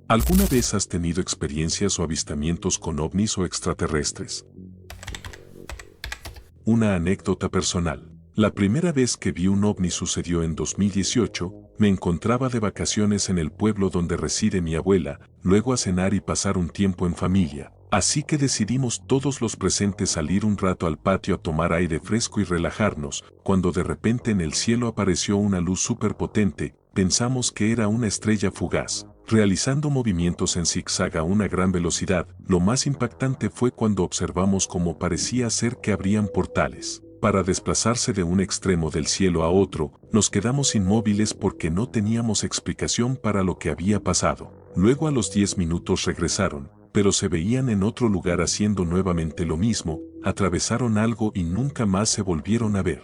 ¿Alguna vez has tenido experiencias o avistamientos con ovnis o extraterrestres? Una anécdota personal. La primera vez que vi un ovni sucedió en 2018, me encontraba de vacaciones en el pueblo donde reside mi abuela, luego a cenar y pasar un tiempo en familia. Así que decidimos todos los presentes salir un rato al patio a tomar aire fresco y relajarnos, cuando de repente en el cielo apareció una luz superpotente, pensamos que era una estrella fugaz, realizando movimientos en zigzag a una gran velocidad. Lo más impactante fue cuando observamos cómo parecía ser que abrían portales. Para desplazarse de un extremo del cielo a otro, nos quedamos inmóviles porque no teníamos explicación para lo que había pasado. Luego a los 10 minutos regresaron, pero se veían en otro lugar haciendo nuevamente lo mismo, atravesaron algo y nunca más se volvieron a ver.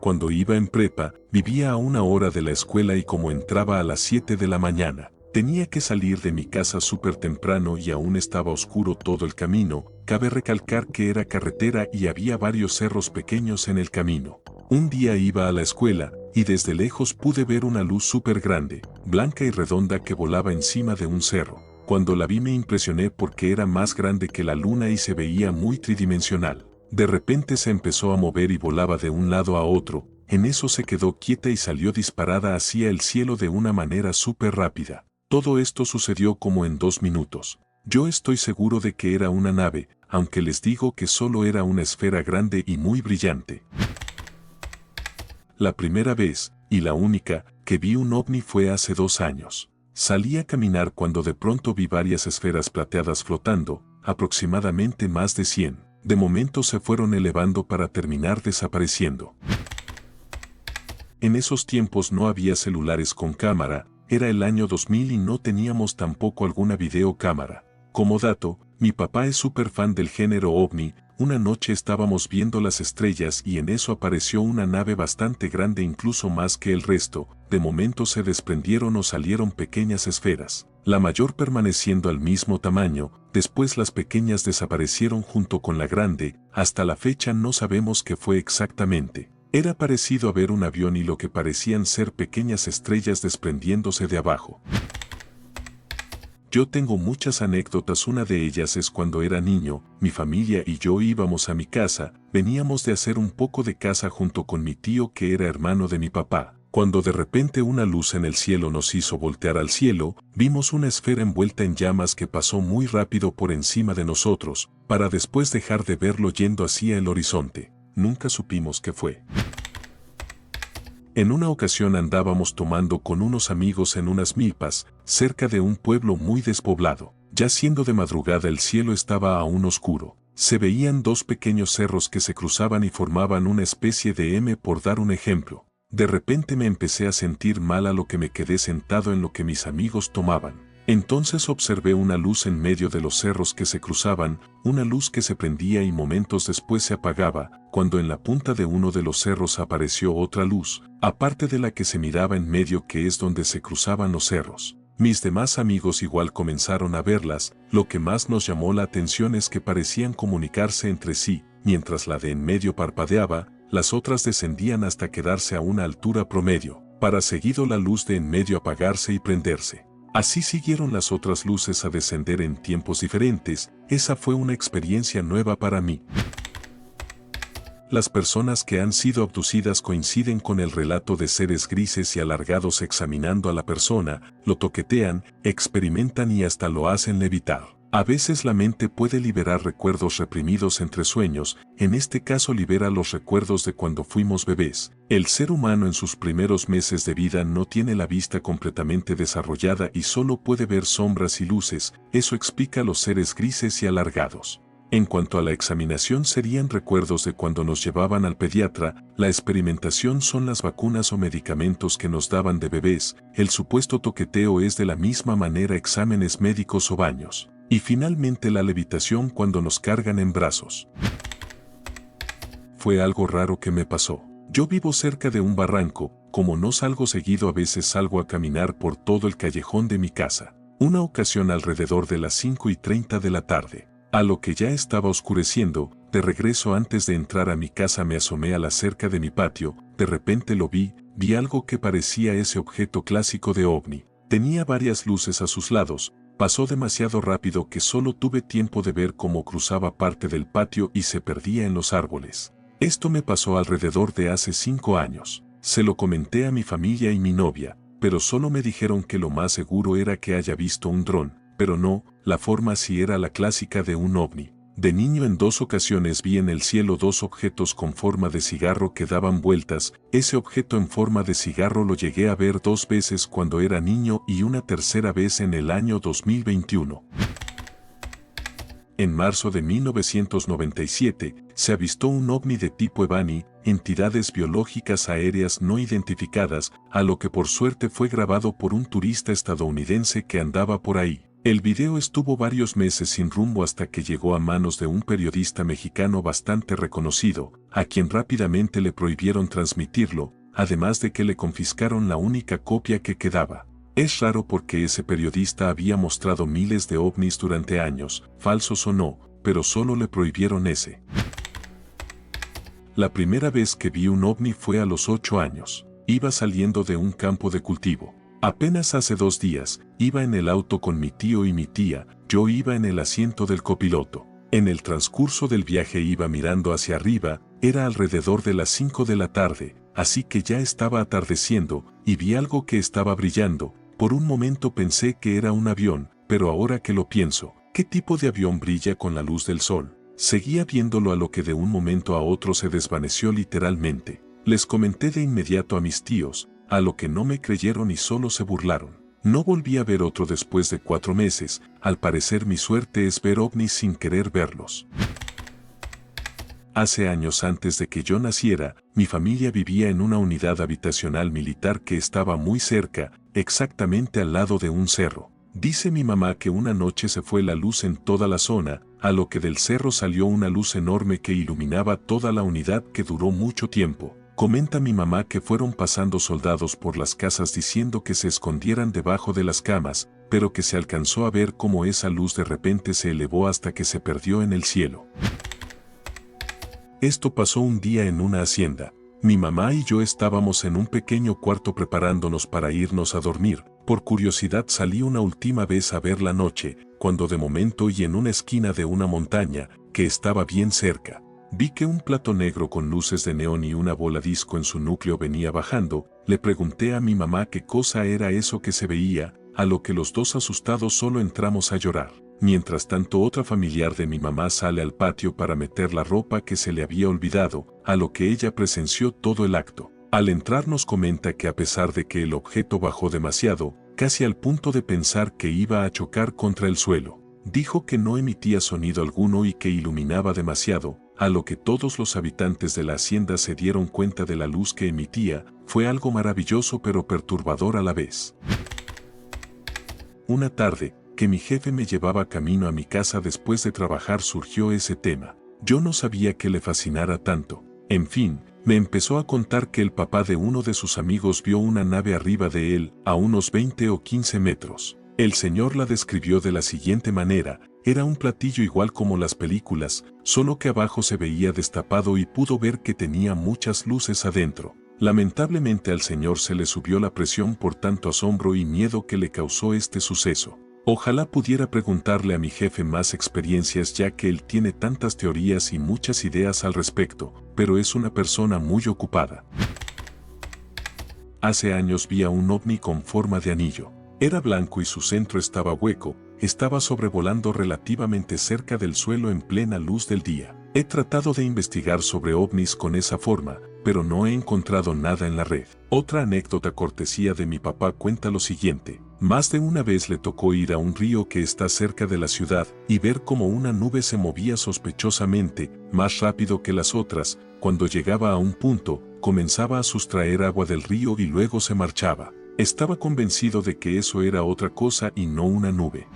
Cuando iba en prepa, vivía a 1 hora de la escuela y como entraba a las 7 de la mañana, tenía que salir de mi casa súper temprano y aún estaba oscuro todo el camino. Cabe recalcar que era carretera y había varios cerros pequeños en el camino. Un día iba a la escuela y desde lejos pude ver una luz súper grande, blanca y redonda que volaba encima de un cerro. Cuando la vi me impresioné porque era más grande que la luna y se veía muy tridimensional. De repente se empezó a mover y volaba de un lado a otro. En eso se quedó quieta y salió disparada hacia el cielo de una manera súper rápida. Todo esto sucedió como en 2 minutos. Yo estoy seguro de que era una nave, aunque les digo que solo era una esfera grande y muy brillante. La primera vez, y la única, que vi un ovni fue hace 2 años. Salí a caminar cuando de pronto vi varias esferas plateadas flotando, aproximadamente más de 100. De momento se fueron elevando para terminar desapareciendo. En esos tiempos no había celulares con cámara, era el año 2000 y no teníamos tampoco alguna videocámara. Como dato, mi papá es súper fan del género ovni. Una noche estábamos viendo las estrellas y en eso apareció una nave bastante grande, incluso más que el resto. De momento se desprendieron o salieron pequeñas esferas, la mayor permaneciendo al mismo tamaño, después las pequeñas desaparecieron junto con la grande. Hasta la fecha no sabemos qué fue exactamente. Era parecido a ver un avión y lo que parecían ser pequeñas estrellas desprendiéndose de abajo. Yo tengo muchas anécdotas, una de ellas es cuando era niño, mi familia y yo íbamos a mi casa, veníamos de hacer un poco de caza junto con mi tío que era hermano de mi papá, cuando de repente una luz en el cielo nos hizo voltear al cielo, vimos una esfera envuelta en llamas que pasó muy rápido por encima de nosotros, para después dejar de verlo yendo hacia el horizonte. Nunca supimos qué fue. En una ocasión andábamos tomando con unos amigos en unas milpas, cerca de un pueblo muy despoblado. Ya siendo de madrugada el cielo estaba aún oscuro. Se veían 2 pequeños cerros que se cruzaban y formaban una especie de M por dar un ejemplo. De repente me empecé a sentir mal a lo que me quedé sentado en lo que mis amigos tomaban. Entonces observé una luz en medio de los cerros que se cruzaban, una luz que se prendía y momentos después se apagaba, cuando en la punta de uno de los cerros apareció otra luz, aparte de la que se miraba en medio, que es donde se cruzaban los cerros. Mis demás amigos igual comenzaron a verlas. Lo que más nos llamó la atención es que parecían comunicarse entre sí. Mientras la de en medio parpadeaba, las otras descendían hasta quedarse a una altura promedio, para seguido la luz de en medio apagarse y prenderse. Así siguieron las otras luces a descender en tiempos diferentes. Esa fue una experiencia nueva para mí. Las personas que han sido abducidas coinciden con el relato de seres grises y alargados examinando a la persona, lo toquetean, experimentan y hasta lo hacen levitar. A veces la mente puede liberar recuerdos reprimidos entre sueños, en este caso libera los recuerdos de cuando fuimos bebés. El ser humano en sus primeros meses de vida no tiene la vista completamente desarrollada y solo puede ver sombras y luces, eso explica los seres grises y alargados. En cuanto a la examinación, serían recuerdos de cuando nos llevaban al pediatra. La experimentación son las vacunas o medicamentos que nos daban de bebés. El supuesto toqueteo es de la misma manera exámenes médicos o baños. Y finalmente la levitación cuando nos cargan en brazos. Fue algo raro que me pasó. Yo vivo cerca de un barranco, como no salgo seguido a veces salgo a caminar por todo el callejón de mi casa. Una ocasión alrededor de las 5:30 de la tarde. A lo que ya estaba oscureciendo, de regreso antes de entrar a mi casa me asomé a la cerca de mi patio, de repente lo vi algo que parecía ese objeto clásico de ovni. Tenía varias luces a sus lados. Pasó demasiado rápido que solo tuve tiempo de ver cómo cruzaba parte del patio y se perdía en los árboles. Esto me pasó alrededor de hace 5 años. Se lo comenté a mi familia y mi novia, pero solo me dijeron que lo más seguro era que haya visto un dron, pero no, la forma sí era la clásica de un ovni. De niño en 2 ocasiones vi en el cielo 2 objetos con forma de cigarro que daban vueltas. Ese objeto en forma de cigarro lo llegué a ver 2 veces cuando era niño y una tercera vez en el año 2021. En marzo de 1997, se avistó un ovni de tipo EVANI, entidades biológicas aéreas no identificadas, a lo que por suerte fue grabado por un turista estadounidense que andaba por ahí. El video estuvo varios meses sin rumbo hasta que llegó a manos de un periodista mexicano bastante reconocido, a quien rápidamente le prohibieron transmitirlo, además de que le confiscaron la única copia que quedaba. Es raro porque ese periodista había mostrado miles de ovnis durante años, falsos o no, pero solo le prohibieron ese. La primera vez que vi un ovni fue a los 8 años. Iba saliendo de un campo de cultivo. Apenas hace 2 días, iba en el auto con mi tío y mi tía, yo iba en el asiento del copiloto. En el transcurso del viaje iba mirando hacia arriba, era alrededor de las 5 de la tarde, así que ya estaba atardeciendo, y vi algo que estaba brillando. Por un momento pensé que era un avión, pero ahora que lo pienso, ¿qué tipo de avión brilla con la luz del sol? Seguía viéndolo a lo que de un momento a otro se desvaneció literalmente. Les comenté de inmediato a mis tíos, a lo que no me creyeron y solo se burlaron. No volví a ver otro después de 4 meses, al parecer mi suerte es ver ovnis sin querer verlos. Hace años antes de que yo naciera, mi familia vivía en una unidad habitacional militar que estaba muy cerca, exactamente al lado de un cerro. Dice mi mamá que una noche se fue la luz en toda la zona, a lo que del cerro salió una luz enorme que iluminaba toda la unidad que duró mucho tiempo. Comenta mi mamá que fueron pasando soldados por las casas diciendo que se escondieran debajo de las camas, pero que se alcanzó a ver cómo esa luz de repente se elevó hasta que se perdió en el cielo. Esto pasó un día en una hacienda. Mi mamá y yo estábamos en un pequeño cuarto preparándonos para irnos a dormir. Por curiosidad salí una última vez a ver la noche, cuando de momento y en una esquina de una montaña, que estaba bien cerca, vi que un plato negro con luces de neón y una bola disco en su núcleo venía bajando. Le pregunté a mi mamá qué cosa era eso que se veía, a lo que los dos asustados solo entramos a llorar. Mientras tanto otra familiar de mi mamá sale al patio para meter la ropa que se le había olvidado, a lo que ella presenció todo el acto. Al entrar nos comenta que a pesar de que el objeto bajó demasiado, casi al punto de pensar que iba a chocar contra el suelo, dijo que no emitía sonido alguno y que iluminaba demasiado, a lo que todos los habitantes de la hacienda se dieron cuenta de la luz que emitía. Fue algo maravilloso pero perturbador a la vez. Una tarde, que mi jefe me llevaba camino a mi casa después de trabajar, surgió ese tema. Yo no sabía que le fascinara tanto. En fin, me empezó a contar que el papá de uno de sus amigos vio una nave arriba de él, a unos 20 o 15 metros. El señor la describió de la siguiente manera: era un platillo igual como las películas, solo que abajo se veía destapado y pudo ver que tenía muchas luces adentro. Lamentablemente al señor se le subió la presión por tanto asombro y miedo que le causó este suceso. Ojalá pudiera preguntarle a mi jefe más experiencias, ya que él tiene tantas teorías y muchas ideas al respecto, pero es una persona muy ocupada. Hace años vi a un ovni con forma de anillo. Era blanco y su centro estaba hueco, estaba sobrevolando relativamente cerca del suelo en plena luz del día. He tratado de investigar sobre ovnis con esa forma, pero no he encontrado nada en la red. Otra anécdota cortesía de mi papá cuenta lo siguiente. Más de una vez le tocó ir a un río que está cerca de la ciudad y ver cómo una nube se movía sospechosamente, más rápido que las otras. Cuando llegaba a un punto, comenzaba a sustraer agua del río y luego se marchaba. Estaba convencido de que eso era otra cosa y no una nube.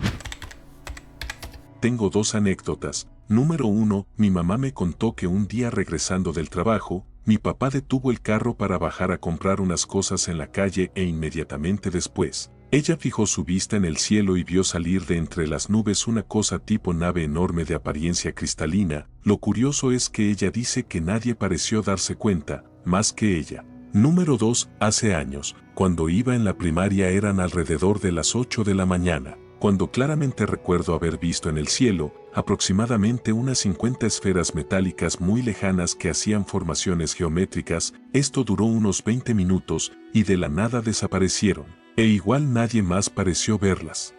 Tengo 2 anécdotas. Número 1, mi mamá me contó que un día regresando del trabajo, mi papá detuvo el carro para bajar a comprar unas cosas en la calle e inmediatamente después, ella fijó su vista en el cielo y vio salir de entre las nubes una cosa tipo nave enorme de apariencia cristalina. Lo curioso es que ella dice que nadie pareció darse cuenta, más que ella. Número 2. Hace años, cuando iba en la primaria eran alrededor de las 8 de la mañana, cuando claramente recuerdo haber visto en el cielo aproximadamente unas 50 esferas metálicas muy lejanas que hacían formaciones geométricas. Esto duró unos 20 minutos y de la nada desaparecieron, e igual nadie más pareció verlas.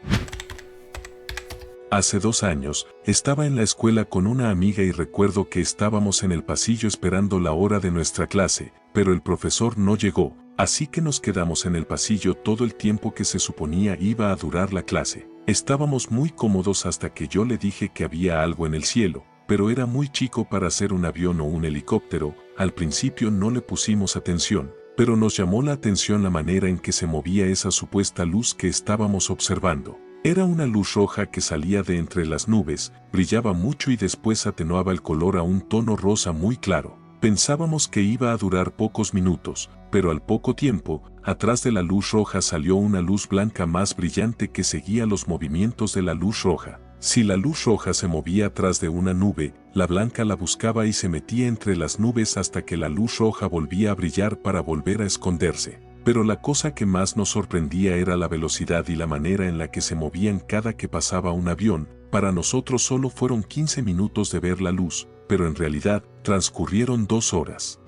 Hace 2 años, estaba en la escuela con una amiga y recuerdo que estábamos en el pasillo esperando la hora de nuestra clase, pero el profesor no llegó, así que nos quedamos en el pasillo todo el tiempo que se suponía iba a durar la clase. Estábamos muy cómodos hasta que yo le dije que había algo en el cielo, pero era muy chico para ser un avión o un helicóptero. Al principio no le pusimos atención, pero nos llamó la atención la manera en que se movía esa supuesta luz que estábamos observando. Era una luz roja que salía de entre las nubes, brillaba mucho y después atenuaba el color a un tono rosa muy claro. Pensábamos que iba a durar pocos minutos, pero al poco tiempo, atrás de la luz roja salió una luz blanca más brillante que seguía los movimientos de la luz roja. Si la luz roja se movía atrás de una nube, la blanca la buscaba y se metía entre las nubes hasta que la luz roja volvía a brillar para volver a esconderse. Pero la cosa que más nos sorprendía era la velocidad y la manera en la que se movían cada que pasaba un avión. Para nosotros solo fueron 15 minutos de ver la luz, pero en realidad transcurrieron 2 horas.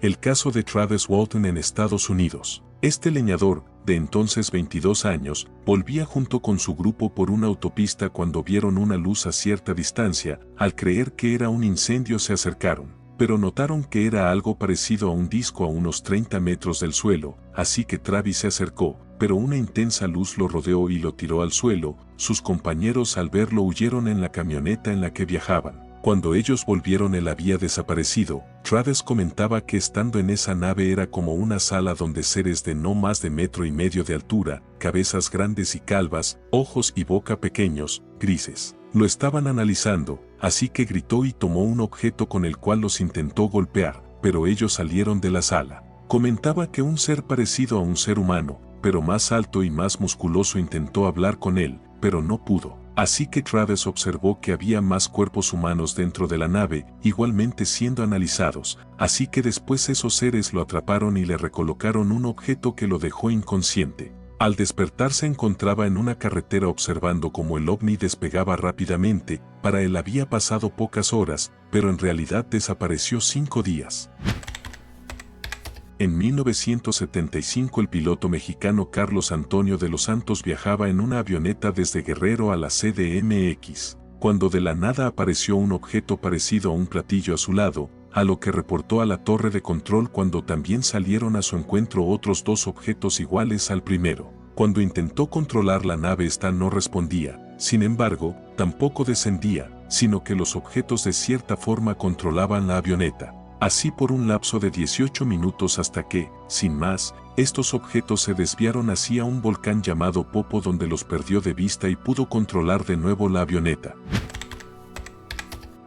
El caso de Travis Walton en Estados Unidos. Este leñador, de entonces 22 años, volvía junto con su grupo por una autopista cuando vieron una luz a cierta distancia. Al creer que era un incendio se acercaron, pero notaron que era algo parecido a un disco a unos 30 metros del suelo, así que Travis se acercó, pero una intensa luz lo rodeó y lo tiró al suelo. Sus compañeros al verlo huyeron en la camioneta en la que viajaban. Cuando ellos volvieron él había desaparecido. Travis comentaba que estando en esa nave era como una sala donde seres de no más de 1,5 metros de altura, cabezas grandes y calvas, ojos y boca pequeños, grises, lo estaban analizando, así que gritó y tomó un objeto con el cual los intentó golpear, pero ellos salieron de la sala. Comentaba que un ser parecido a un ser humano, pero más alto y más musculoso intentó hablar con él, pero no pudo. Así que Travis observó que había más cuerpos humanos dentro de la nave, igualmente siendo analizados, así que después esos seres lo atraparon y le recolocaron un objeto que lo dejó inconsciente. Al despertar se encontraba en una carretera observando cómo el ovni despegaba rápidamente. Para él había pasado pocas horas, pero en realidad desapareció 5 días. En 1975 el piloto mexicano Carlos Antonio de los Santos viajaba en una avioneta desde Guerrero a la CDMX, cuando de la nada apareció un objeto parecido a un platillo a su lado, a lo que reportó a la torre de control cuando también salieron a su encuentro otros 2 objetos iguales al primero. Cuando intentó controlar la nave esta no respondía, sin embargo, tampoco descendía, sino que los objetos de cierta forma controlaban la avioneta. Así por un lapso de 18 minutos hasta que, sin más, estos objetos se desviaron hacia un volcán llamado Popo donde los perdió de vista y pudo controlar de nuevo la avioneta.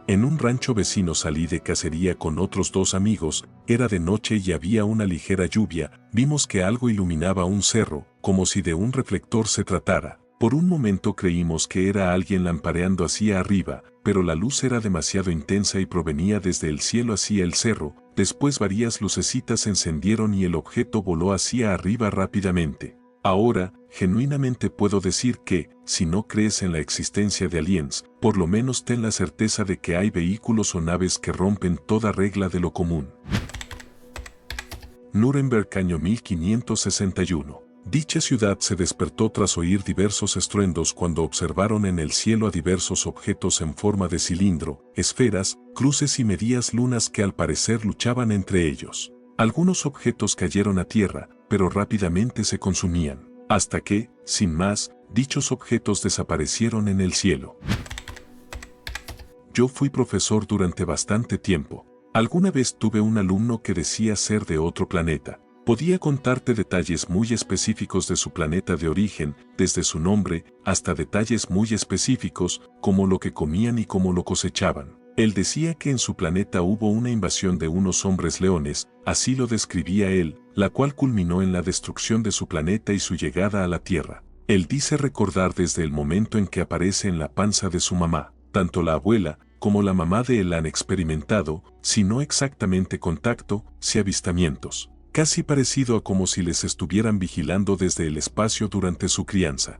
En un rancho vecino salí de cacería con otros 2 amigos, era de noche y había una ligera lluvia, vimos que algo iluminaba un cerro, como si de un reflector se tratara. Por un momento creímos que era alguien lampareando hacia arriba, pero la luz era demasiado intensa y provenía desde el cielo hacia el cerro. Después varias lucecitas se encendieron y el objeto voló hacia arriba rápidamente. Ahora, genuinamente puedo decir que, si no crees en la existencia de aliens, por lo menos ten la certeza de que hay vehículos o naves que rompen toda regla de lo común. Nuremberg, año 1561. Dicha ciudad se despertó tras oír diversos estruendos cuando observaron en el cielo a diversos objetos en forma de cilindro, esferas, cruces y medias lunas que al parecer luchaban entre ellos. Algunos objetos cayeron a tierra, pero rápidamente se consumían, hasta que, sin más, dichos objetos desaparecieron en el cielo. Yo fui profesor durante bastante tiempo. Alguna vez tuve un alumno que decía ser de otro planeta. Podía contarte detalles muy específicos de su planeta de origen, desde su nombre, hasta detalles muy específicos, como lo que comían y cómo lo cosechaban. Él decía que en su planeta hubo una invasión de unos hombres leones, así lo describía él, la cual culminó en la destrucción de su planeta y su llegada a la Tierra. Él dice recordar desde el momento en que aparece en la panza de su mamá, tanto la abuela, como la mamá de él han experimentado, si no exactamente contacto, sí avistamientos. Casi parecido a como si les estuvieran vigilando desde el espacio durante su crianza.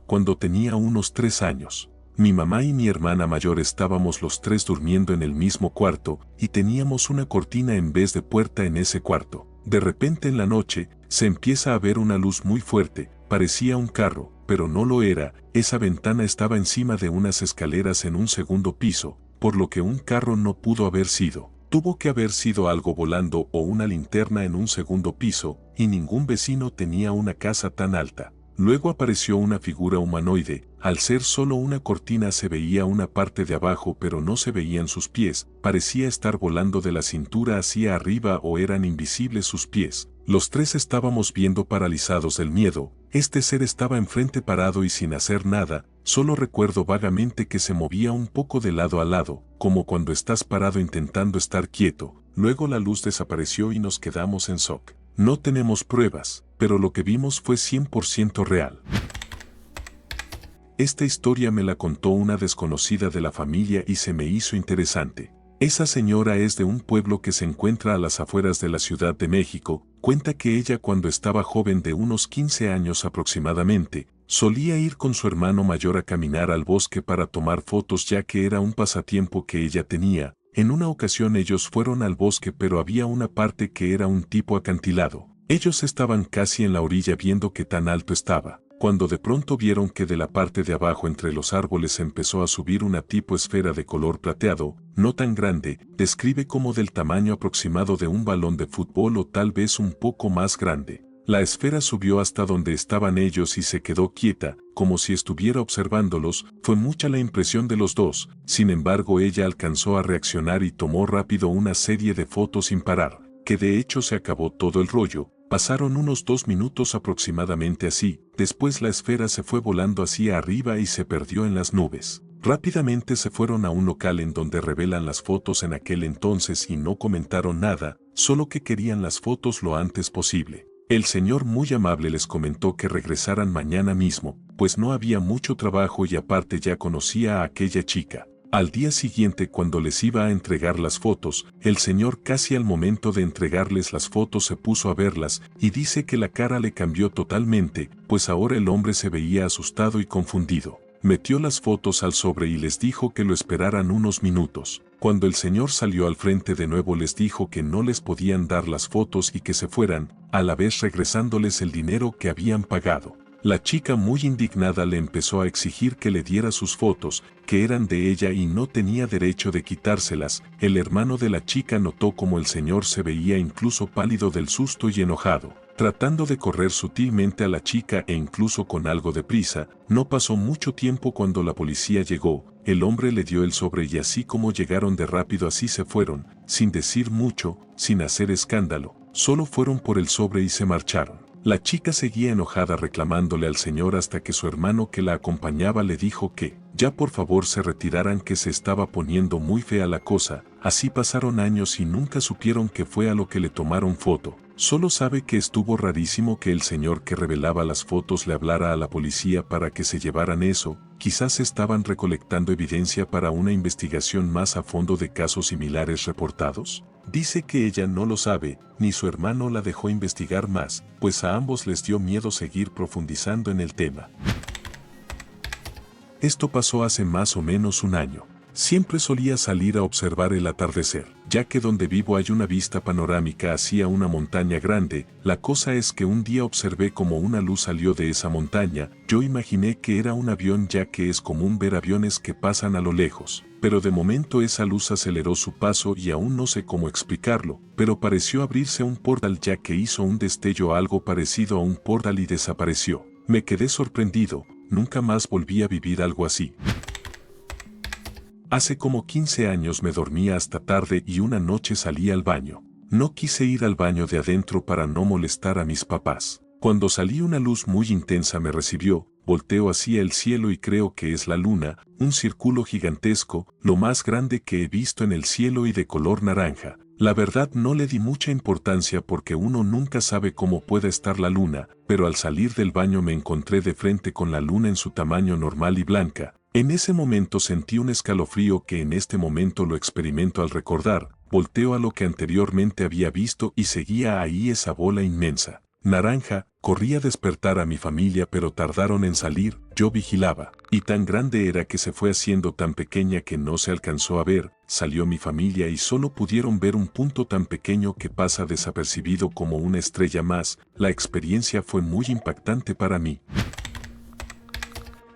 Cuando tenía unos 3 años, mi mamá y mi hermana mayor estábamos los tres durmiendo en el mismo cuarto y teníamos una cortina en vez de puerta en ese cuarto. De repente en la noche, se empieza a ver una luz muy fuerte, parecía un carro, pero no lo era, esa ventana estaba encima de unas escaleras en un segundo piso, por lo que un carro no pudo haber sido. Tuvo que haber sido algo volando o una linterna en un segundo piso, y ningún vecino tenía una casa tan alta. Luego apareció una figura humanoide, al ser solo una cortina se veía una parte de abajo pero no se veían sus pies, parecía estar volando de la cintura hacia arriba o eran invisibles sus pies. Los tres estábamos viendo paralizados del miedo, este ser estaba enfrente parado y sin hacer nada, solo recuerdo vagamente que se movía un poco de lado a lado, como cuando estás parado intentando estar quieto, luego la luz desapareció y nos quedamos en shock. No tenemos pruebas, pero lo que vimos fue 100% real. Esta historia me la contó una desconocida de la familia y se me hizo interesante. Esa señora es de un pueblo que se encuentra a las afueras de la Ciudad de México, cuenta que ella cuando estaba joven de unos 15 años aproximadamente, solía ir con su hermano mayor a caminar al bosque para tomar fotos ya que era un pasatiempo que ella tenía. En una ocasión ellos fueron al bosque pero había una parte que era un tipo acantilado. Ellos estaban casi en la orilla viendo qué tan alto estaba, cuando de pronto vieron que de la parte de abajo entre los árboles empezó a subir una tipo esfera de color plateado, no tan grande, describe como del tamaño aproximado de un balón de fútbol o tal vez un poco más grande. La esfera subió hasta donde estaban ellos y se quedó quieta, como si estuviera observándolos. Fue mucha la impresión de los dos, sin embargo ella alcanzó a reaccionar y tomó rápido una serie de fotos sin parar, que de hecho se acabó todo el rollo. Pasaron unos 2 minutos aproximadamente así, después la esfera se fue volando hacia arriba y se perdió en las nubes. Rápidamente se fueron a un local en donde revelan las fotos en aquel entonces y no comentaron nada, solo que querían las fotos lo antes posible. El señor muy amable les comentó que regresaran mañana mismo, pues no había mucho trabajo y aparte ya conocía a aquella chica. Al día siguiente cuando les iba a entregar las fotos, el señor casi al momento de entregarles las fotos se puso a verlas y dice que la cara le cambió totalmente, pues ahora el hombre se veía asustado y confundido. Metió las fotos al sobre y les dijo que lo esperaran unos minutos. Cuando el señor salió al frente de nuevo les dijo que no les podían dar las fotos y que se fueran, a la vez regresándoles el dinero que habían pagado. La chica muy indignada le empezó a exigir que le diera sus fotos, que eran de ella y no tenía derecho de quitárselas. El hermano de la chica notó como el señor se veía incluso pálido del susto y enojado. Tratando de correr sutilmente a la chica e incluso con algo de prisa, no pasó mucho tiempo cuando la policía llegó, el hombre le dio el sobre y así como llegaron de rápido así se fueron, sin decir mucho, sin hacer escándalo, solo fueron por el sobre y se marcharon. La chica seguía enojada reclamándole al señor hasta que su hermano que la acompañaba le dijo que, ya por favor se retiraran que se estaba poniendo muy fea la cosa. Así pasaron años y nunca supieron qué fue a lo que le tomaron foto. Solo sabe que estuvo rarísimo que el señor que revelaba las fotos le hablara a la policía para que se llevaran eso, quizás estaban recolectando evidencia para una investigación más a fondo de casos similares reportados. Dice que ella no lo sabe, ni su hermano la dejó investigar más, pues a ambos les dio miedo seguir profundizando en el tema. Esto pasó hace más o menos un año. Siempre solía salir a observar el atardecer, ya que donde vivo hay una vista panorámica hacia una montaña grande. La cosa es que un día observé como una luz salió de esa montaña. Yo imaginé que era un avión ya que es común ver aviones que pasan a lo lejos, pero de momento esa luz aceleró su paso y aún no sé cómo explicarlo, pero pareció abrirse un portal ya que hizo un destello algo parecido a un portal y desapareció. Me quedé sorprendido, nunca más volví a vivir algo así. Hace como 15 años me dormía hasta tarde y una noche salí al baño. No quise ir al baño de adentro para no molestar a mis papás. Cuando salí una luz muy intensa me recibió, volteo hacia el cielo y creo que es la luna, un círculo gigantesco, lo más grande que he visto en el cielo y de color naranja. La verdad no le di mucha importancia porque uno nunca sabe cómo pueda estar la luna, pero al salir del baño me encontré de frente con la luna en su tamaño normal y blanca. En ese momento sentí un escalofrío que en este momento lo experimento al recordar, volteo a lo que anteriormente había visto y seguía ahí esa bola inmensa. Naranja, corrí a despertar a mi familia pero tardaron en salir, yo vigilaba, y tan grande era que se fue haciendo tan pequeña que no se alcanzó a ver, salió mi familia y solo pudieron ver un punto tan pequeño que pasa desapercibido como una estrella más. La experiencia fue muy impactante para mí.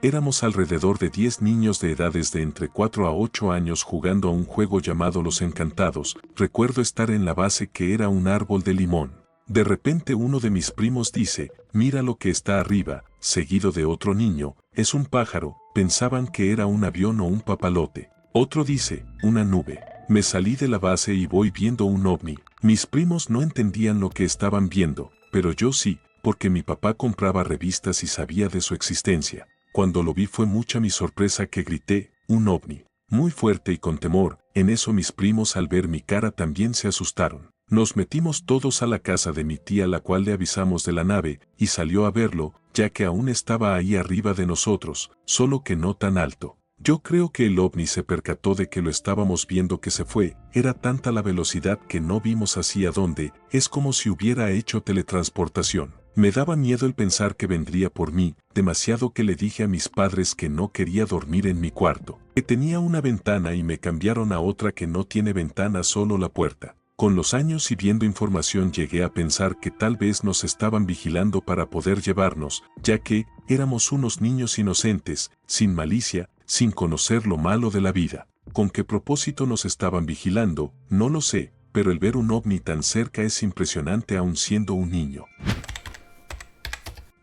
Éramos alrededor de 10 niños de edades de entre 4 a 8 años jugando a un juego llamado Los Encantados. Recuerdo estar en la base que era un árbol de limón. De repente uno de mis primos dice, mira lo que está arriba, seguido de otro niño, es un pájaro, pensaban que era un avión o un papalote. Otro dice, una nube. Me salí de la base y voy viendo un ovni. Mis primos no entendían lo que estaban viendo, pero yo sí, porque mi papá compraba revistas y sabía de su existencia. Cuando lo vi fue mucha mi sorpresa que grité, un ovni. Muy fuerte y con temor, en eso mis primos al ver mi cara también se asustaron. Nos metimos todos a la casa de mi tía la cual le avisamos de la nave, y salió a verlo, ya que aún estaba ahí arriba de nosotros, solo que no tan alto. Yo creo que el ovni se percató de que lo estábamos viendo que se fue, era tanta la velocidad que no vimos hacia dónde, es como si hubiera hecho teletransportación. Me daba miedo el pensar que vendría por mí, demasiado que le dije a mis padres que no quería dormir en mi cuarto, que tenía una ventana y me cambiaron a otra que no tiene ventana, solo la puerta. Con los años y viendo información llegué a pensar que tal vez nos estaban vigilando para poder llevarnos, ya que éramos unos niños inocentes, sin malicia, sin conocer lo malo de la vida. ¿Con qué propósito nos estaban vigilando? No lo sé, pero el ver un ovni tan cerca es impresionante aún siendo un niño.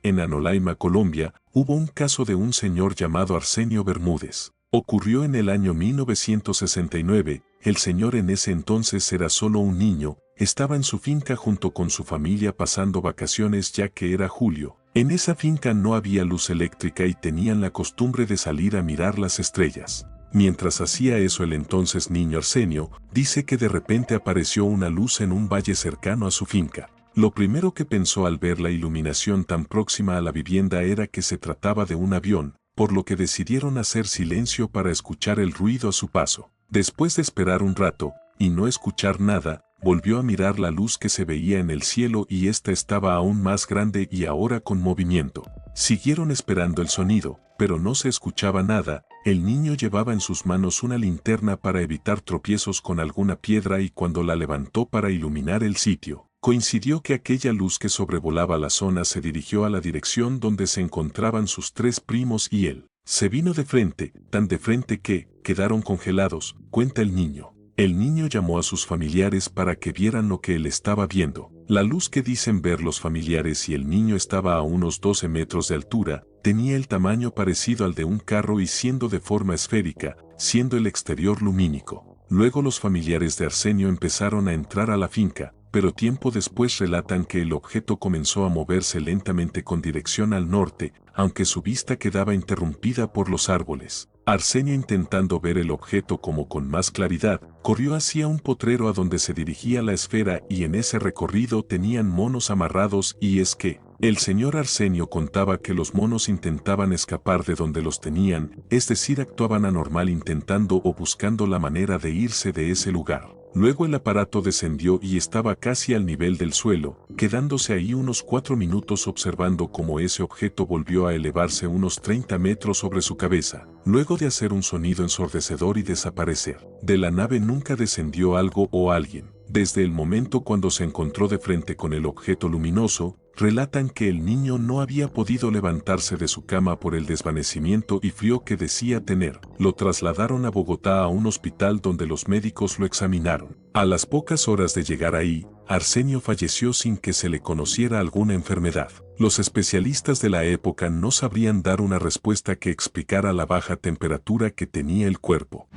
En Anolaima, Colombia, hubo un caso de un señor llamado Arsenio Bermúdez. Ocurrió en el año 1969, el señor en ese entonces era solo un niño, estaba en su finca junto con su familia pasando vacaciones ya que era julio. En esa finca no había luz eléctrica y tenían la costumbre de salir a mirar las estrellas. Mientras hacía eso el entonces niño Arsenio, dice que de repente apareció una luz en un valle cercano a su finca. Lo primero que pensó al ver la iluminación tan próxima a la vivienda era que se trataba de un avión, por lo que decidieron hacer silencio para escuchar el ruido a su paso. Después de esperar un rato, y no escuchar nada, volvió a mirar la luz que se veía en el cielo y esta estaba aún más grande y ahora con movimiento. Siguieron esperando el sonido, pero no se escuchaba nada. El niño llevaba en sus manos una linterna para evitar tropiezos con alguna piedra y cuando la levantó para iluminar el sitio, coincidió que aquella luz que sobrevolaba la zona se dirigió a la dirección donde se encontraban sus 3 primos y él. Se vino de frente, tan de frente que quedaron congelados, cuenta el niño. El niño llamó a sus familiares para que vieran lo que él estaba viendo. La luz que dicen ver los familiares y el niño estaba a unos 12 metros de altura, tenía el tamaño parecido al de un carro y siendo de forma esférica, siendo el exterior lumínico. Luego los familiares de Arsenio empezaron a entrar a la finca, pero tiempo después relatan que el objeto comenzó a moverse lentamente con dirección al norte, aunque su vista quedaba interrumpida por los árboles. Arsenio, intentando ver el objeto como con más claridad, corrió hacia un potrero a donde se dirigía la esfera y en ese recorrido tenían monos amarrados y es que el señor Arsenio contaba que los monos intentaban escapar de donde los tenían, es decir, actuaban anormal intentando o buscando la manera de irse de ese lugar. Luego el aparato descendió y estaba casi al nivel del suelo, quedándose ahí unos 4 minutos observando cómo ese objeto volvió a elevarse unos 30 metros sobre su cabeza, luego de hacer un sonido ensordecedor y desaparecer. De la nave nunca descendió algo o alguien. Desde el momento cuando se encontró de frente con el objeto luminoso, relatan que el niño no había podido levantarse de su cama por el desvanecimiento y frío que decía tener. Lo trasladaron a Bogotá a un hospital donde los médicos lo examinaron. A las pocas horas de llegar ahí, Arsenio falleció sin que se le conociera alguna enfermedad. Los especialistas de la época no sabrían dar una respuesta que explicara la baja temperatura que tenía el cuerpo.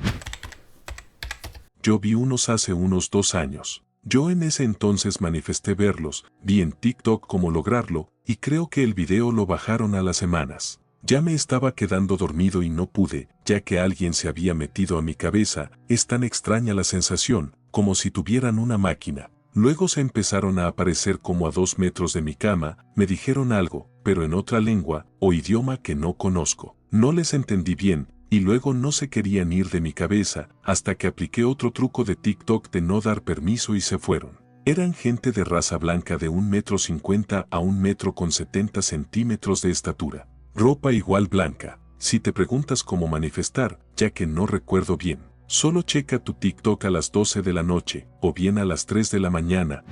Yo vi unos hace unos 2 años. Yo en ese entonces manifesté verlos, vi en TikTok cómo lograrlo, y creo que el video lo bajaron a las semanas. Ya me estaba quedando dormido y no pude, ya que alguien se había metido a mi cabeza. Es tan extraña la sensación, como si tuvieran una máquina. Luego se empezaron a aparecer como a 2 metros de mi cama, me dijeron algo, pero en otra lengua o idioma que no conozco. No les entendí bien, y luego no se querían ir de mi cabeza, hasta que apliqué otro truco de TikTok de no dar permiso y se fueron. Eran gente de raza blanca de 1,50 m a 1,70 m de estatura. Ropa igual blanca. Si te preguntas cómo manifestar, ya que no recuerdo bien, solo checa tu TikTok a las 12 de la noche, o bien a las 3 de la mañana.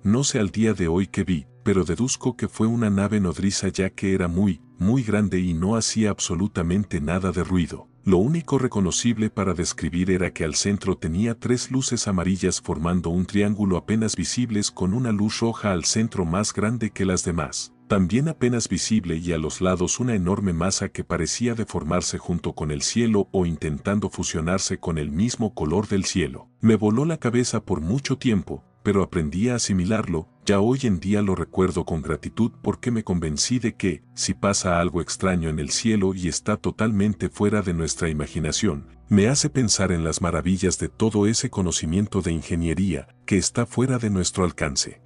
No sé al día de hoy qué vi, pero deduzco que fue una nave nodriza ya que era muy grande y no hacía absolutamente nada de ruido. Lo único reconocible para describir era que al centro tenía 3 luces amarillas formando un triángulo apenas visibles con una luz roja al centro más grande que las demás. También apenas visible y a los lados una enorme masa que parecía deformarse junto con el cielo o intentando fusionarse con el mismo color del cielo. Me voló la cabeza por mucho tiempo, pero aprendí a asimilarlo. Ya hoy en día lo recuerdo con gratitud porque me convencí de que, si pasa algo extraño en el cielo y está totalmente fuera de nuestra imaginación, me hace pensar en las maravillas de todo ese conocimiento de ingeniería que está fuera de nuestro alcance.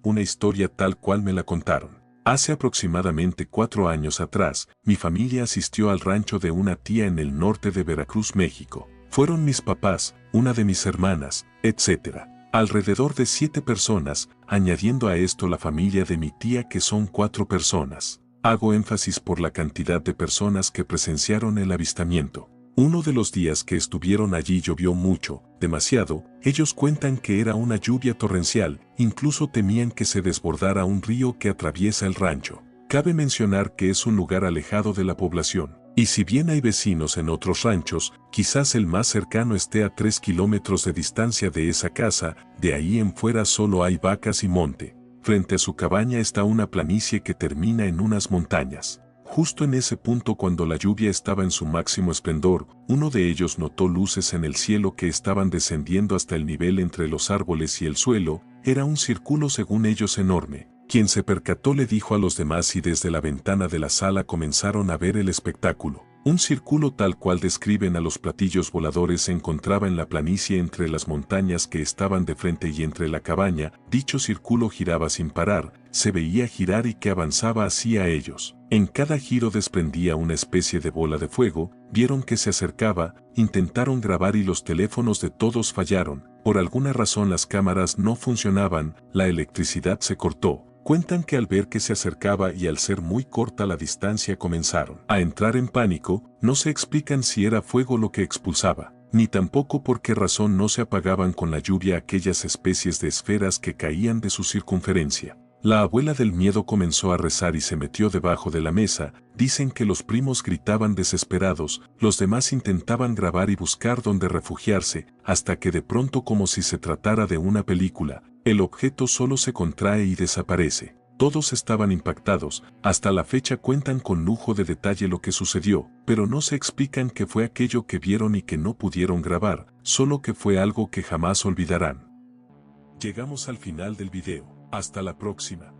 Una historia tal cual me la contaron. Hace aproximadamente 4 años atrás, mi familia asistió al rancho de una tía en el norte de Veracruz, México. Fueron mis papás, una de mis hermanas, etc. Alrededor de 7 personas, añadiendo a esto la familia de mi tía que son 4 personas. Hago énfasis por la cantidad de personas que presenciaron el avistamiento. Uno de los días que estuvieron allí llovió mucho, demasiado. Ellos cuentan que era una lluvia torrencial, incluso temían que se desbordara un río que atraviesa el rancho. Cabe mencionar que es un lugar alejado de la población, y si bien hay vecinos en otros ranchos, quizás el más cercano esté a 3 kilómetros de distancia de esa casa. De ahí en fuera solo hay vacas y monte. Frente a su cabaña está una planicie que termina en unas montañas. Justo en ese punto, cuando la lluvia estaba en su máximo esplendor, uno de ellos notó luces en el cielo que estaban descendiendo hasta el nivel entre los árboles y el suelo. Era un círculo según ellos enorme. Quien se percató le dijo a los demás y desde la ventana de la sala comenzaron a ver el espectáculo. Un círculo tal cual describen a los platillos voladores se encontraba en la planicie entre las montañas que estaban de frente y entre la cabaña. Dicho círculo giraba sin parar, se veía girar y que avanzaba hacia ellos. En cada giro desprendía una especie de bola de fuego. Vieron que se acercaba, intentaron grabar y los teléfonos de todos fallaron. Por alguna razón las cámaras no funcionaban, la electricidad se cortó. Cuentan que al ver que se acercaba y al ser muy corta la distancia comenzaron a entrar en pánico. No se explican si era fuego lo que expulsaba, ni tampoco por qué razón no se apagaban con la lluvia aquellas especies de esferas que caían de su circunferencia. La abuela del miedo comenzó a rezar y se metió debajo de la mesa. Dicen que los primos gritaban desesperados, los demás intentaban grabar y buscar dónde refugiarse, hasta que de pronto, como si se tratara de una película, el objeto solo se contrae y desaparece. Todos estaban impactados. Hasta la fecha cuentan con lujo de detalle lo que sucedió, pero no se explican qué fue aquello que vieron y que no pudieron grabar, solo que fue algo que jamás olvidarán. Llegamos al final del video. Hasta la próxima.